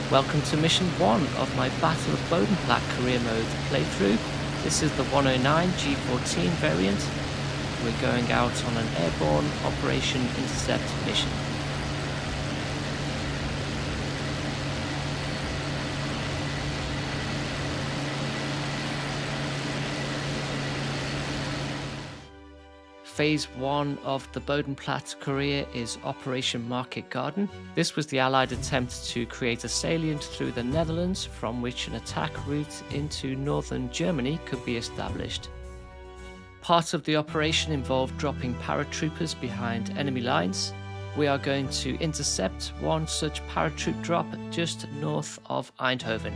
Welcome to mission 1 of my Battle of Bodenplatte career mode playthrough. This is the 109 G-14 variant. We're going out on an Airborne Operation Intercept mission. Phase 1 of the Bodenplatte career is Operation Market Garden. This was the Allied attempt to create a salient through the Netherlands from which an attack route into northern Germany could be established. Part of the operation involved dropping paratroopers behind enemy lines. We are going to intercept one such paratroop drop just north of Eindhoven.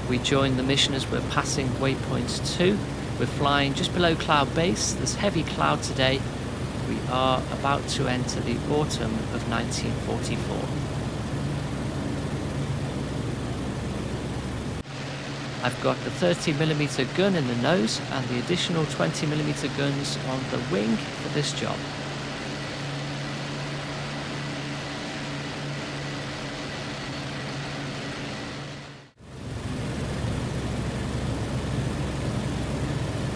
We join the mission as we're passing waypoint 2. We're flying just below cloud base. There's heavy cloud today. We are about to enter the autumn of 1944. I've got the 30mm gun in the nose and the additional 20mm guns on the wing for this job.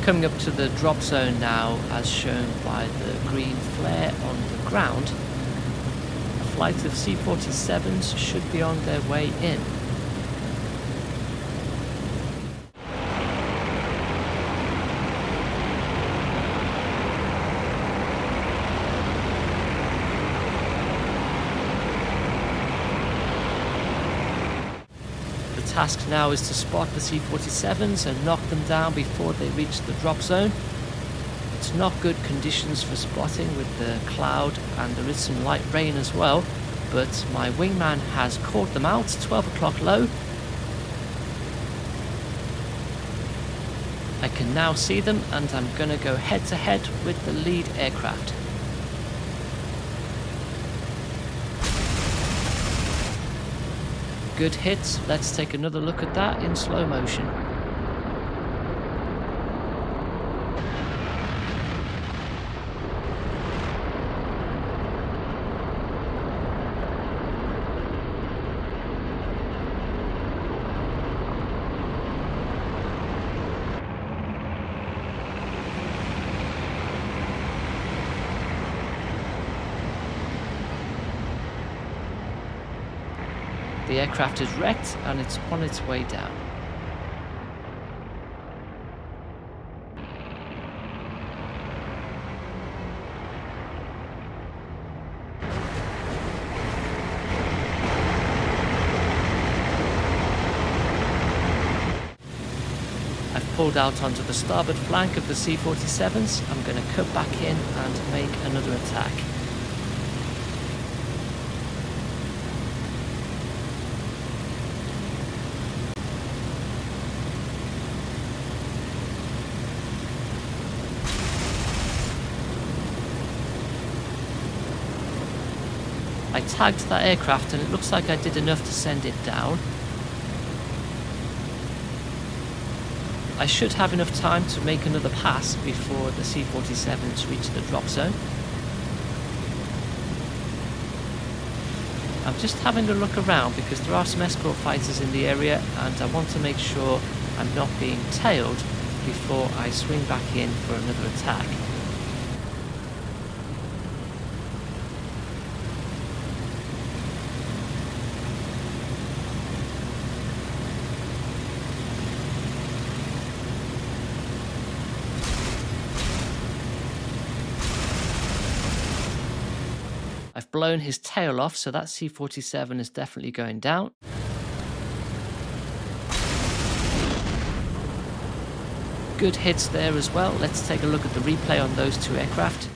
Coming up to the drop zone now, as shown by the green flare on the ground. A flight of C-47s should be on their way in. The task now is to spot the C-47s and knock them down before they reach the drop zone. It's not good conditions for spotting with the cloud, and there is some light rain as well, but my wingman has called them out, 12 o'clock low. I can now see them and I'm going to go head to head with the lead aircraft. Good hits. Let's take another look at that in slow motion. The aircraft is wrecked and it's on its way down. I've pulled out onto the starboard flank of the C-47s. I'm going to cut back in and make another attack. I tagged that aircraft and it looks like I did enough to send it down. I should have enough time to make another pass before the C-47s reach the drop zone. I'm just having a look around because there are some escort fighters in the area and I want to make sure I'm not being tailed before I swing back in for another attack. I've blown his tail off, so that C-47 is definitely going down. Good hits there as well. Let's take a look at the replay on those two aircraft.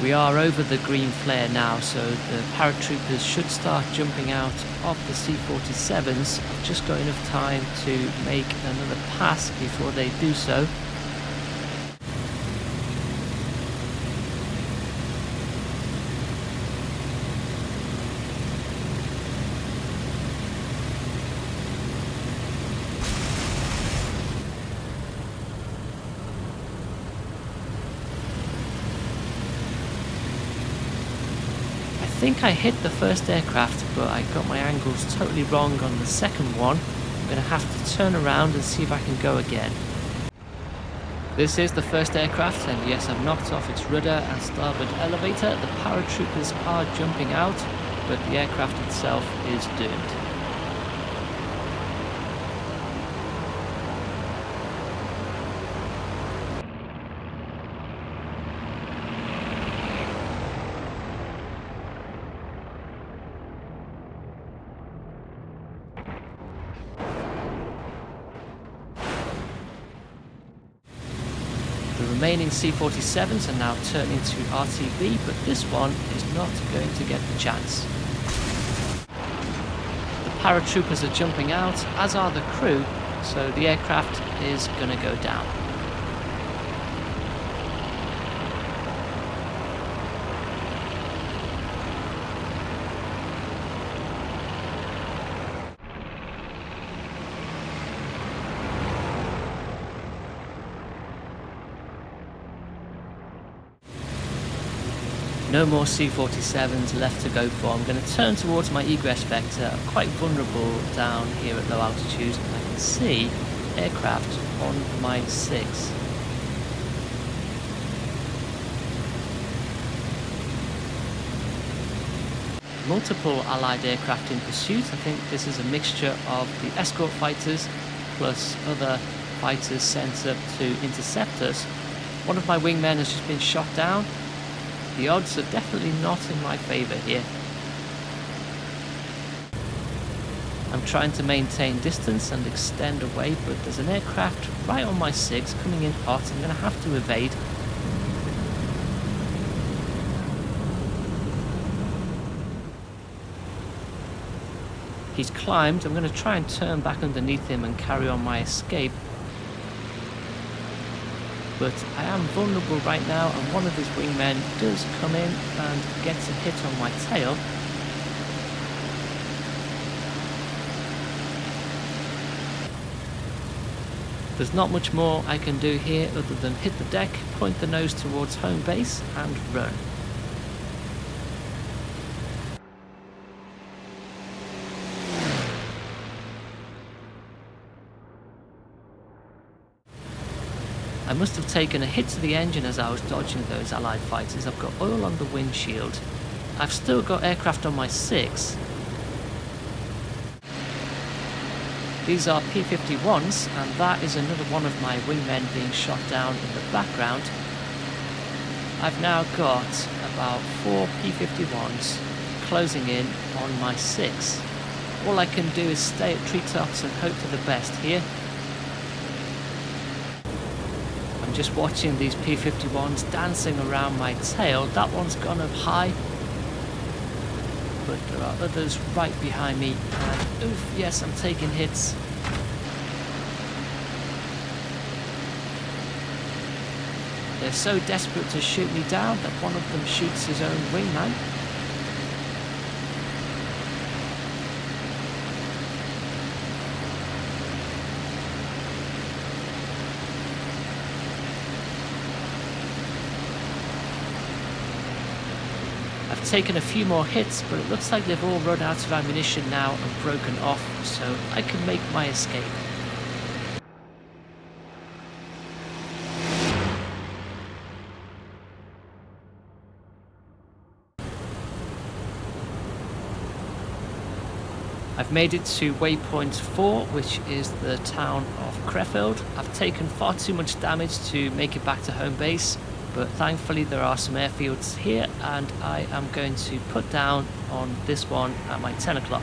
We are over the green flare now, so the paratroopers should start jumping out of the C-47s. I've just got enough time to make another pass before they do so. I think I hit the first aircraft, but I got my angles totally wrong on the second one. I'm going to have to turn around and see if I can go again. This is the first aircraft, and yes, I've knocked off its rudder and starboard elevator. The paratroopers are jumping out, but the aircraft itself is doomed. The remaining C-47s are now turning to RTV, but this one is not going to get the chance. The paratroopers are jumping out, as are the crew, so the aircraft is going to go down. No more C-47s left to go for. I'm going to turn towards my egress vector. I'm quite vulnerable down here at low altitude. I can see aircraft on my 6. Multiple Allied aircraft in pursuit. I think this is a mixture of the escort fighters plus other fighters sent up to intercept us. One of my wingmen has just been shot down. The odds are definitely not in my favour here. I'm trying to maintain distance and extend away, but there's an aircraft right on my 6 coming in hot. I'm going to have to evade. He's climbed. I'm going to try and turn back underneath him and carry on my escape. But I am vulnerable right now, and one of his wingmen does come in and gets a hit on my tail. There's not much more I can do here other than hit the deck, point the nose towards home base and run. I must have taken a hit to the engine as I was dodging those Allied fighters. I've got oil on the windshield. I've still got aircraft on my 6. These are P-51s, and that is another one of my wingmen being shot down in the background. I've now got about 4 P-51s closing in on my 6. All I can do is stay at treetops and hope for the best here. I'm just watching these P-51s dancing around my tail. That one's gone up high, but there are others right behind me, and oof, yes, I'm taking hits. They're so desperate to shoot me down that one of them shoots his own wingman. I've taken a few more hits, but it looks like they've all run out of ammunition now and broken off, so I can make my escape. I've made it to waypoint 4, which is the town of Krefeld. I've taken far too much damage to make it back to home base, but thankfully there are some airfields here, and I am going to put down on this one at my 10 o'clock.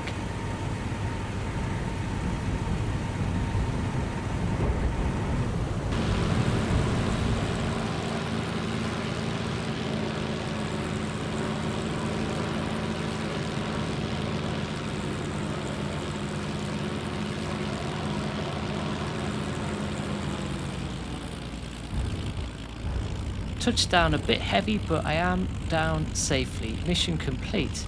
touched down a bit heavy, but I am down safely. Mission complete.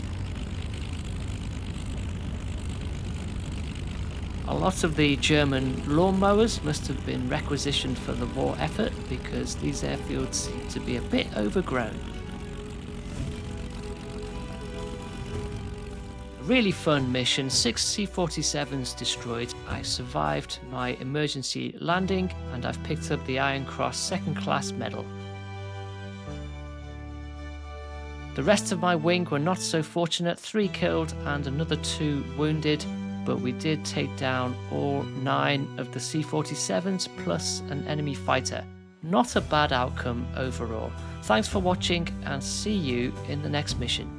A lot of the German lawnmowers must have been requisitioned for the war effort because these airfields seem to be a bit overgrown. A really fun mission, 6 C-47s destroyed. I survived my emergency landing and I've picked up the Iron Cross second class medal. The rest of my wing were not so fortunate, 3 killed and another 2 wounded. But we did take down all 9 of the C-47s plus an enemy fighter. Not a bad outcome overall. Thanks for watching and see you in the next mission.